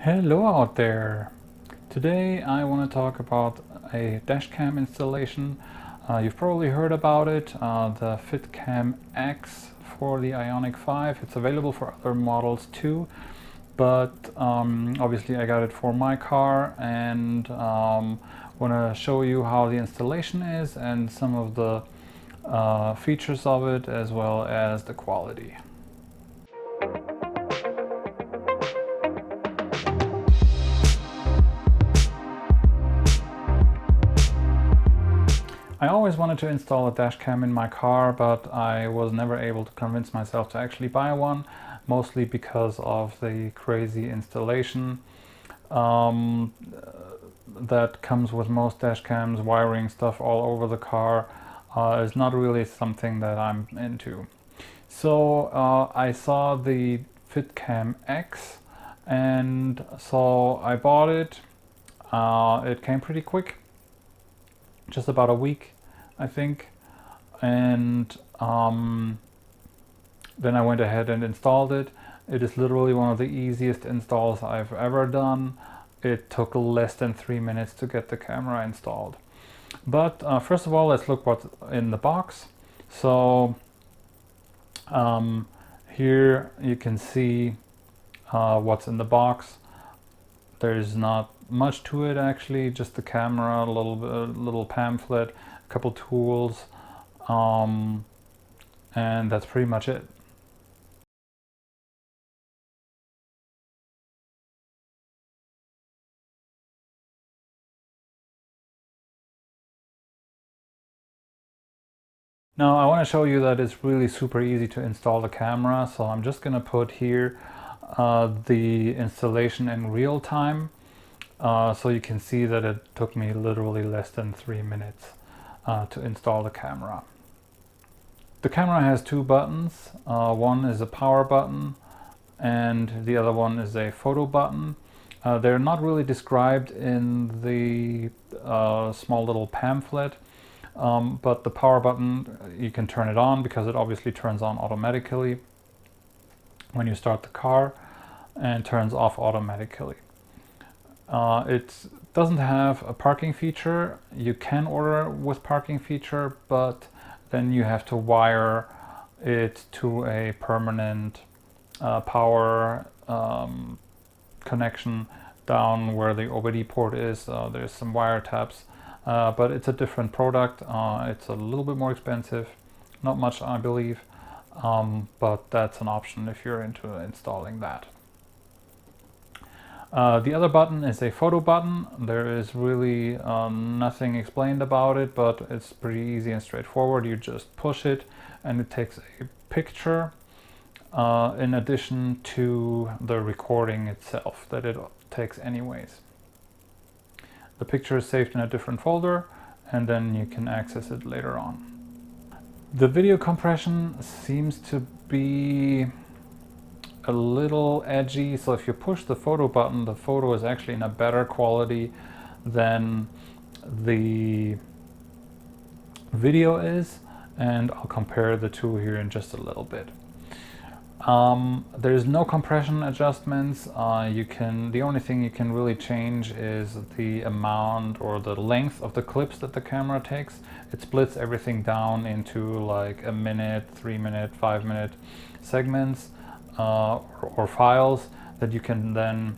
Hello out there! Today I want to talk about a dashcam installation. You've probably heard about it, the FitcamX for the Ioniq 5. It's available for other models too, but obviously I got it for my car and want to show you how the installation is and some of the features of it as well as the quality. I always wanted to install a dash cam in my car, but I was never able to convince myself to actually buy one, mostly because of the crazy installation that comes with most dash cams. Wiring stuff all over the car is not really something that I'm into. So I saw the FitcamX and so I bought it. It came pretty quick, just about a week I think, and then I went ahead and installed it. It is literally one of the easiest installs I've ever done. It took less than 3 minutes to get the camera installed. But first of all, let's look what's in the box. So here you can see what's in the box. There's not much to it actually, just the camera, a little pamphlet, a couple tools, and that's pretty much it. Now I want to show you that it's really super easy to install the camera, so I'm just going to put here the installation in real time. So you can see that it took me literally less than 3 minutes to install the camera. The camera has two buttons. One is a power button and the other one is a photo button. They're not really described in the small little pamphlet, but the power button, you can turn it on because it obviously turns on automatically when you start the car and turns off automatically. It doesn't have a parking feature. You can order with parking feature, but then you have to wire it to a permanent power connection down where the OBD port is. There's some wire tabs, but it's a different product. It's a little bit more expensive, not much I believe, but that's an option if you're into installing that. The other button is a photo button. There is really nothing explained about it, but it's pretty easy and straightforward. You just push it and it takes a picture in addition to the recording itself that it takes anyways. The picture is saved in a different folder and then you can access it later on. The video compression seems to be a little edgy, so if you push the photo button, the photo is actually in a better quality than the video is, and I'll compare the two here in just a little bit. There's no compression adjustments. The only thing you can really change is the amount or the length of the clips that the camera takes. It splits everything down into like a minute, 3 minute, 5 minute segments. Or files that you can then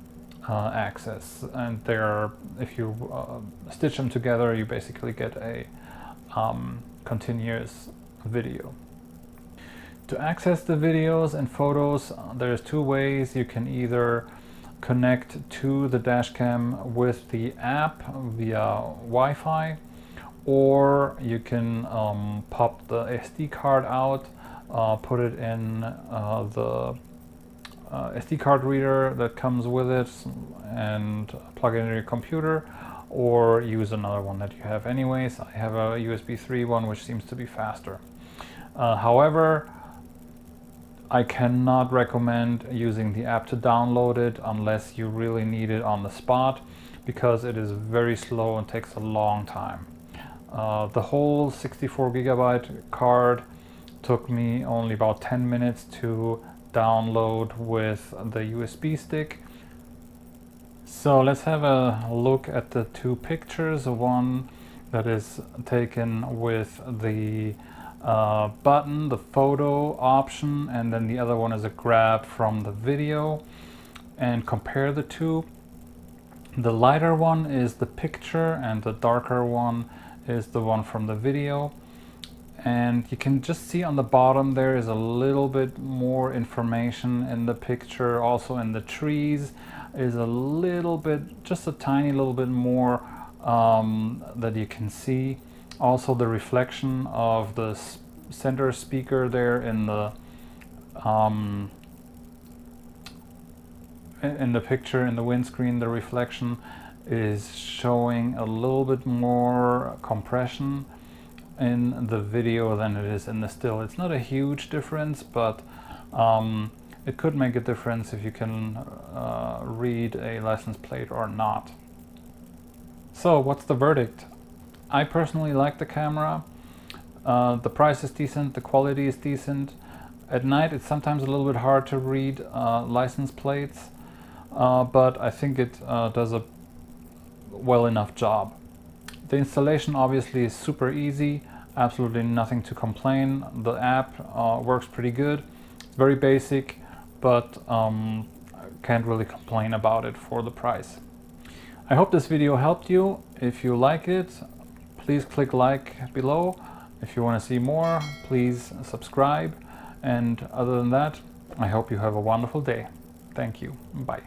access, and if you stitch them together, you basically get a continuous video. To access the videos and photos, there's two ways. You can either connect to the dashcam with the app via Wi-Fi, or you can pop the SD card out, put it in the SD card reader that comes with it and plug it into your computer, or use another one that you have anyways. I have a USB 3 one which seems to be faster. However, I cannot recommend using the app to download it unless you really need it on the spot, because it is very slow and takes a long time. The whole 64 gigabyte card took me only about 10 minutes to download with the USB stick. So let's have a look at the two pictures. One that is taken with the button, the photo option, and then the other one is a grab from the video, and compare the two. The lighter one is the picture and the darker one is the one from the video. And you can just see on the bottom there is a little bit more information in the picture. Also in the trees is a little bit, just a tiny little bit more that you can see. Also the reflection of the center speaker there in the picture, in the windscreen, the reflection is showing a little bit more compression in the video than it is in the still. It's not a huge difference, but it could make a difference if you can read a license plate or not. So what's the verdict? I personally like the camera. The price is decent, the quality is decent. At night it's sometimes a little bit hard to read license plates, but I think it does a well enough job. The installation obviously is super easy, absolutely nothing to complain. The app works pretty good. It's very basic, but can't really complain about it for the price. I hope this video helped you. If you like it, please click like below. If you want to see more, please subscribe. And other than that, I hope you have a wonderful day. Thank you. Bye.